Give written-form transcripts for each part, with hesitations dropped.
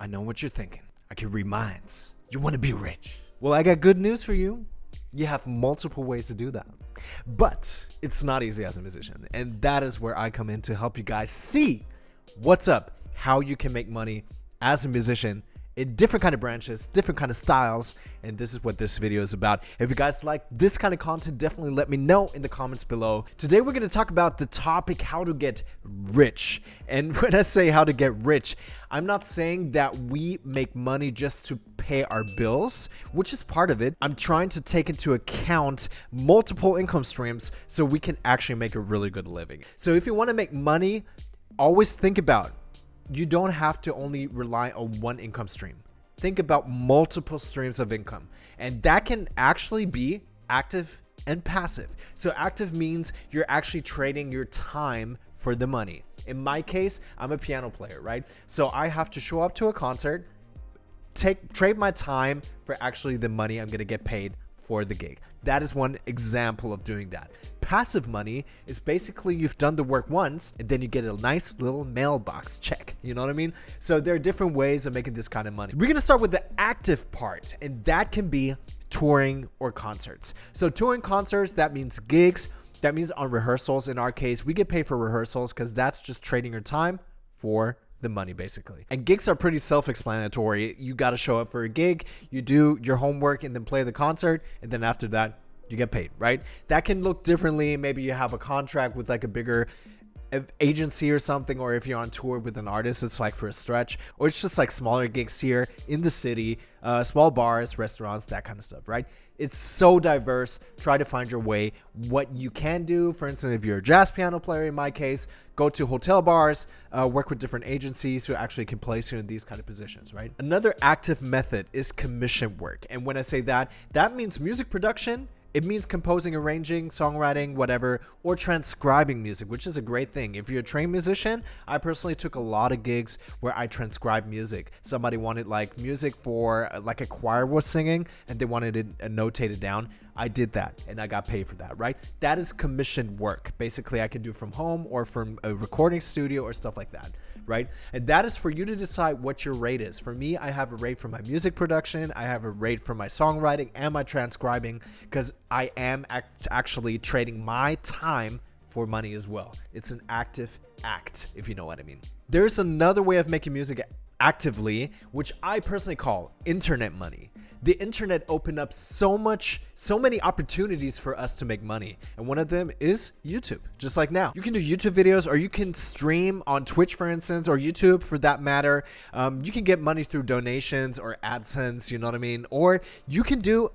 I know what you're thinking. I can read minds. You want to be rich. Well, I got good news for you. You have multiple ways to do that. But it's not easy as a musician. And that is where I come in to help you guys see what's up, how you can make money as a musician in different kind of branches, different kind of styles, and this is what this video is about. If you guys like this kind of content, definitely let me know in the comments below. Today we're going to talk about the topic how to get rich. And when I say how to get rich, I'm not saying that we make money just to pay our bills, which is part of it. I'm trying to take into account multiple income streams so we can actually make a really good living. So if you want to make money, always think about you don't have to only rely on one income stream. Think about multiple streams of income, and that can actually be active and passive. So active means you're actually trading your time for the money. In my case, I'm a piano player, right? So I have to show up to a concert, trade my time for actually the money I'm gonna get paid for the gig. That is one example of doing that. Passive money is basically you've done the work once and then you get a nice little mailbox check. You know what I mean? So there are different ways of making this kind of money. We're going to start with the active part, and that can be touring or concerts. So touring concerts, that means gigs. That means on rehearsals. In our case, we get paid for rehearsals because that's just trading your time for the money basically. And gigs are pretty self-explanatory. You got to show up for a gig, you do your homework and then play the concert, and then after that you get paid, right? That can look differently. Maybe you have a contract with like a bigger agency or something, or if you're on tour with an artist, it's like for a stretch, or it's just like smaller gigs here in the city, small bars, restaurants, that kind of stuff, right? It's so diverse. Try to find your way. What you can do, for instance, if you're a jazz piano player, in my case, go to hotel bars, work with different agencies who actually can place you in these kind of positions, right? Another active method is commission work. And when I say that, that means music production. It means composing, arranging, songwriting, whatever, or transcribing music, which is a great thing. If you're a trained musician, I personally took a lot of gigs where I transcribed music. Somebody wanted like music for like a choir was singing and they wanted it notated down. I did that and I got paid for that, right? That is commission work. Basically, I can do from home or from a recording studio or stuff like that, right? And that is for you to decide what your rate is. For me, I have a rate for my music production. I have a rate for my songwriting and my transcribing because I am actually trading my time for money as well. It's an active act, if you know what I mean. There's another way of making music actively, which I personally call internet money. The internet opened up so many opportunities for us to make money. And one of them is YouTube, just like now. You can do YouTube videos, or you can stream on Twitch, for instance, or YouTube for that matter. You can get money through donations or AdSense, you know what I mean? Or you can do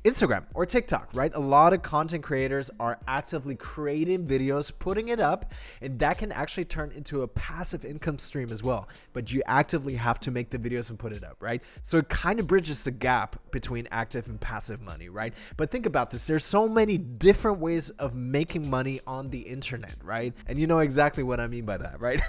Instagram or TikTok, right? A lot of content creators are actively creating videos, putting it up, and that can actually turn into a passive income stream as well. But you actively have to make the videos and put it up, right? So it kind of bridges the gap between active and passive money, right? But think about this. There's so many different ways of making money on the internet, right? And you know exactly what I mean by that, right?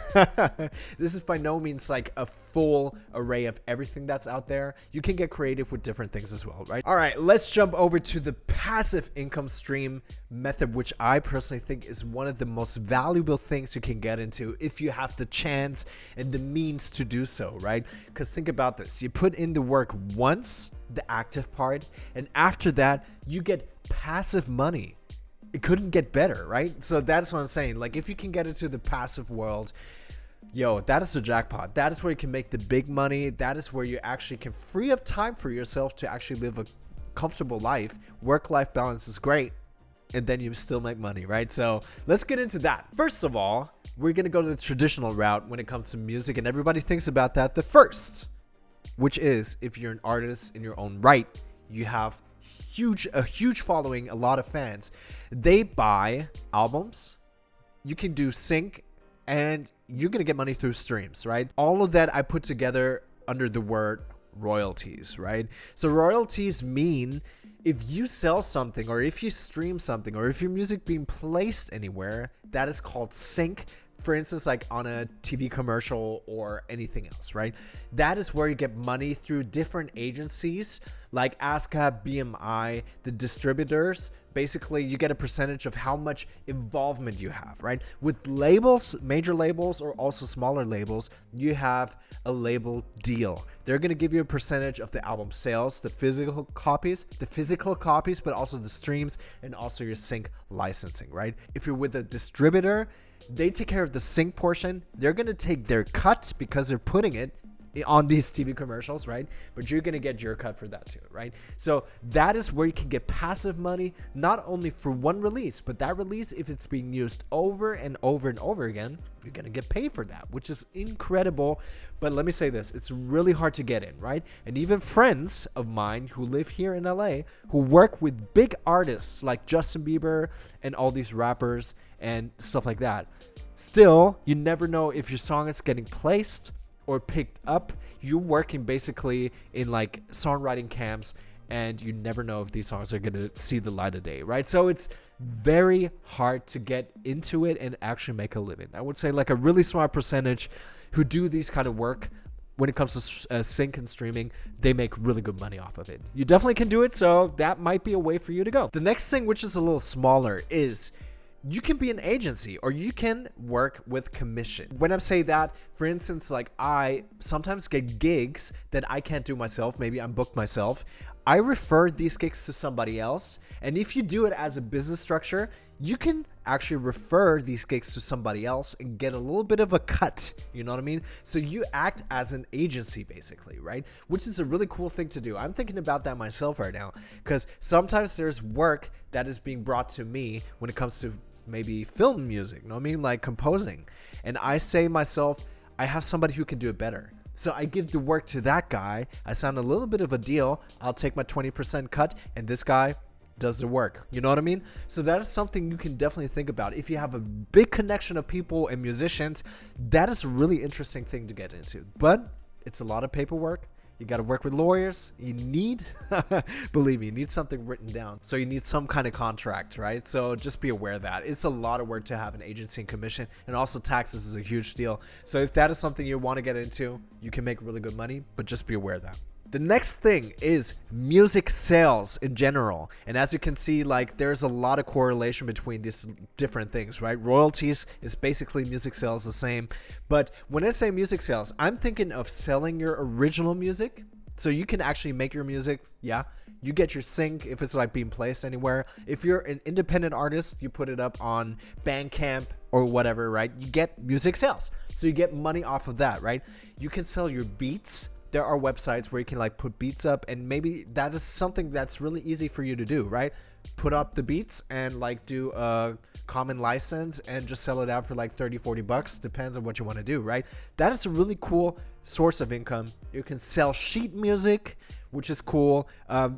This is by no means like a full array of everything that's out there. You can get creative with different things as well, right? All right, let's jump over to the passive income stream method, which I personally think is one of the most valuable things you can get into if you have the chance and the means to do so, right? Because think about this. You put in the work once, the active part, and after that, you get passive money. It couldn't get better, right? So that's what I'm saying. Like if you can get into the passive world, yo, that is a jackpot. That is where you can make the big money. That is where you actually can free up time for yourself to actually live a comfortable life. Work-life balance is great, and then you still make money, right? So let's get into that. First of all, we're gonna go to the traditional route when it comes to music, and everybody thinks about that the first, which is if you're an artist in your own right, you have a huge following, a lot of fans. They buy albums, you can do sync, and you're gonna get money through streams, right? All of that I put together under the word royalties, right? So royalties mean if you sell something, or if you stream something, or if your music being placed anywhere, that is called sync. For instance, like on a TV commercial or anything else, right? That is where you get money through different agencies like ASCAP, BMI, the distributors basically you get a percentage of how much involvement you have, right? With labels, major labels or also smaller labels, you have a label deal. They're going to give you a percentage of the album sales, the physical copies, but also the streams and also your sync licensing, right? If you're with a distributor, they take care of the sync portion. They're going to take their cut because they're putting it on these TV commercials, right? But you're going to get your cut for that too, right? So that is where you can get passive money, not only for one release, but that release, if it's being used over and over and over again, you're going to get paid for that, which is incredible. But let me say this, it's really hard to get in, right? And even friends of mine who live here in LA, who work with big artists like Justin Bieber and all these rappers and stuff like that, still, you never know if your song is getting placed or picked up. You're working basically in like songwriting camps, and you never know if these songs are going to see the light of day, right? So it's very hard to get into it and actually make a living. I would say like a really smart percentage who do these kind of work, when it comes to sync and streaming, they make really good money off of it. You definitely can do it, so that might be a way for you to go. The next thing, which is a little smaller, is you can be an agency or you can work with commission. When I say that, for instance, like I sometimes get gigs that I can't do myself. Maybe I'm booked myself. I refer these gigs to somebody else. And if you do it as a business structure, you can actually refer these gigs to somebody else and get a little bit of a cut. You know what I mean? So you act as an agency basically, right? Which is a really cool thing to do. I'm thinking about that myself right now because sometimes there's work that is being brought to me when it comes to maybe film music, you know what I mean? Like composing. And I say myself, I have somebody who can do it better. So I give the work to that guy. I sign a little bit of a deal. I'll take my 20% cut and this guy does the work. You know what I mean? So that is something you can definitely think about. If you have a big connection of people and musicians, that is a really interesting thing to get into. But it's a lot of paperwork. You got to work with lawyers. You need, believe me, you need something written down. So you need some kind of contract, right? So just be aware of that. It's a lot of work to have an agency and commission, and also taxes is a huge deal. So if that is something you want to get into, you can make really good money, but just be aware of that. The next thing is music sales in general. And as you can see, like there's a lot of correlation between these different things, right? Royalties is basically music sales the same. But when I say music sales, I'm thinking of selling your original music. So you can actually make your music. Yeah. You get your sync if it's like being placed anywhere. If you're an independent artist, you put it up on Bandcamp or whatever, right? You get music sales. So you get money off of that, right? You can sell your beats. There are websites where you can like put beats up, and maybe that is something that's really easy for you to do, right? Put up the beats and like do a common license and just sell it out for like 30-40 bucks. Depends on what you want to do, right? That is a really cool source of income. You can sell sheet music, which is cool.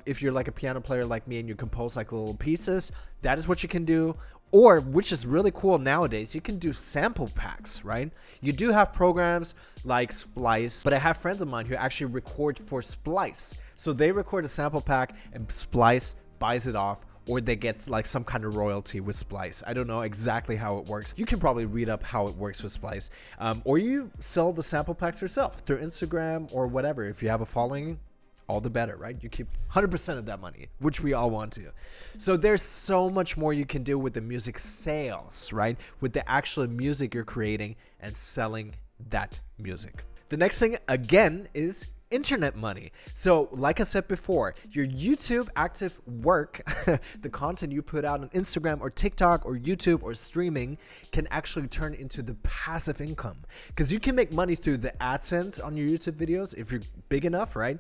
If you're like a piano player like me and you compose like little pieces, that is what you can do. Or, which is really cool nowadays, you can do sample packs, right? You do have programs like Splice, but I have friends of mine who actually record for Splice. So they record a sample pack and Splice buys it off, or they get like some kind of royalty with Splice. I don't know exactly how it works. You can probably read up how it works with Splice. Or you sell the sample packs yourself through Instagram or whatever. If you have a following, all the better, right? You keep 100% of that money, which we all want to. So there's so much more you can do with the music sales, right? With the actual music you're creating and selling that music. The next thing, again, is internet money. So like I said before, your YouTube active work, the content you put out on Instagram or TikTok or YouTube or streaming can actually turn into the passive income, because you can make money through the AdSense on your YouTube videos if you're big enough, right?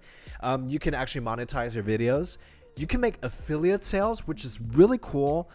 You can actually monetize your videos. You can make affiliate sales, which is really cool.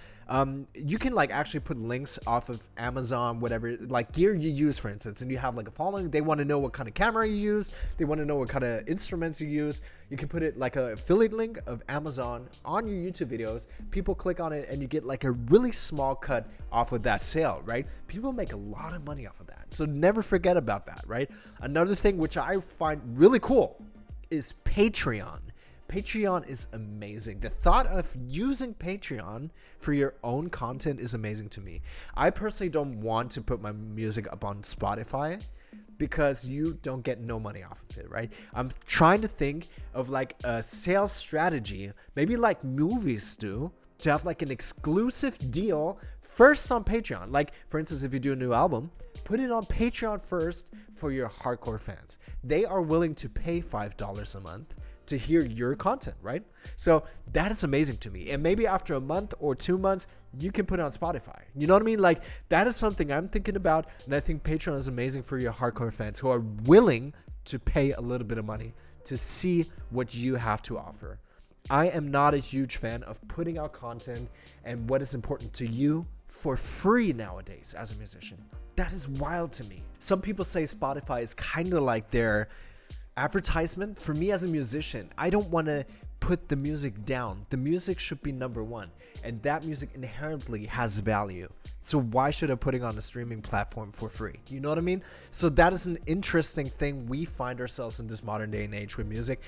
You can like actually put links off of Amazon, whatever, like gear you use, for instance, and you have like a following. They want to know what kind of camera you use. They want to know what kind of instruments you use. You can put it like an affiliate link of Amazon on your YouTube videos. People click on it and you get like a really small cut off of that sale, right? People make a lot of money off of that. So never forget about that, right? Another thing which I find really cool is Patreon. Patreon is amazing. The thought of using Patreon for your own content is amazing to me. I personally don't want to put my music up on Spotify because you don't get no money off of it, right? I'm trying to think of like a sales strategy, maybe like movies do, to have like an exclusive deal first on Patreon. Like, for instance, if you do a new album, put it on Patreon first for your hardcore fans. They are willing to pay $5 a month to hear your content, right? So that is amazing to me. And maybe after a month or 2 months, you can put it on Spotify. You know what I mean? Like, that is something I'm thinking about. And I think Patreon is amazing for your hardcore fans who are willing to pay a little bit of money to see what you have to offer. I am not a huge fan of putting out content and what is important to you for free nowadays as a musician. That is wild to me. Some people say Spotify is kind of like their advertisement. For me as a musician, I don't want to put the music down. The music should be number one, and that music inherently has value. So why should I put it on a streaming platform for free? You know what I mean? So that is an interesting thing we find ourselves in this modern day and age with music.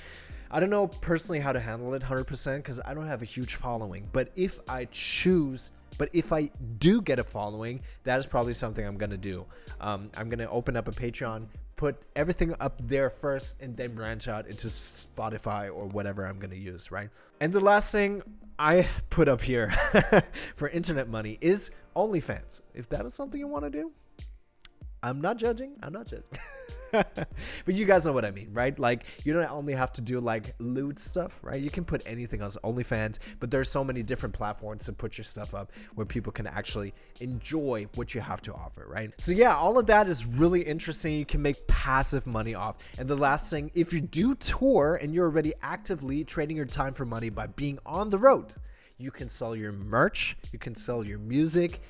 I don't know personally how to handle it 100% because I don't have a huge following, but if I do get a following, that is probably something I'm going to do. I'm going to open up a Patreon, put everything up there first, and then branch out into Spotify or whatever I'm going to use, right? And the last thing I put up here for internet money is OnlyFans. If that is something you want to do, I'm not judging. But you guys know what I mean, right? Like, you don't only have to do like lewd stuff, right? You can put anything on OnlyFans, but there's so many different platforms to put your stuff up where people can actually enjoy what you have to offer, right? So yeah, all of that is really interesting. You can make passive money off. And the last thing, if you do tour and you're already actively trading your time for money by being on the road, you can sell your merch, you can sell your music.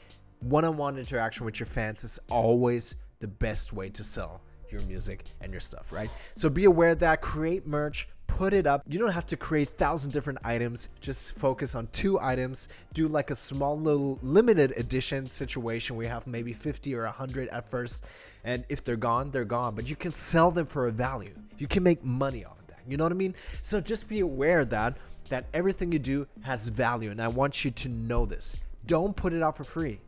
One-on-one interaction with your fans is always the best way to sell your music and your stuff, right? So be aware of that. Create merch, put it up. You don't have to create 1,000 different items. Just focus on 2 items. Do like a small little limited edition situation where you have maybe 50 or 100 at first, and if they're gone, they're gone, but you can sell them for a value. You can make money off of that. You know what I mean? So just be aware of that everything you do has value, and I want you to know this. Don't put it out for free.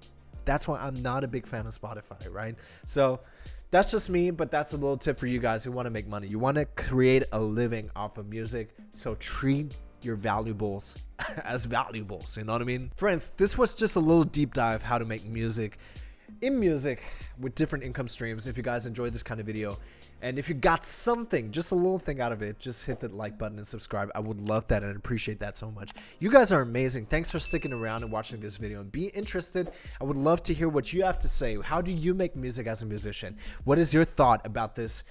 That's why I'm not a big fan of Spotify, right? So that's just me, but that's a little tip for you guys who want to make money. You want to create a living off of music, so treat your valuables as valuables, you know what I mean? Friends, this was just a little deep dive how to make music with different income streams. If you guys enjoyed this kind of video, and if you got something, just a little thing out of it, just hit that like button and subscribe. I would love that and appreciate that so much. You guys are amazing. Thanks for sticking around and watching this video and be interested. I would love to hear what you have to say. How do you make music as a musician? What is your thought about this,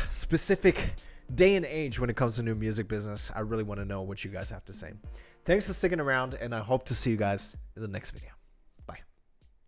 specific day and age when it comes to new music business? I really want to know what you guys have to say. Thanks for sticking around, and I hope to see you guys in the next video.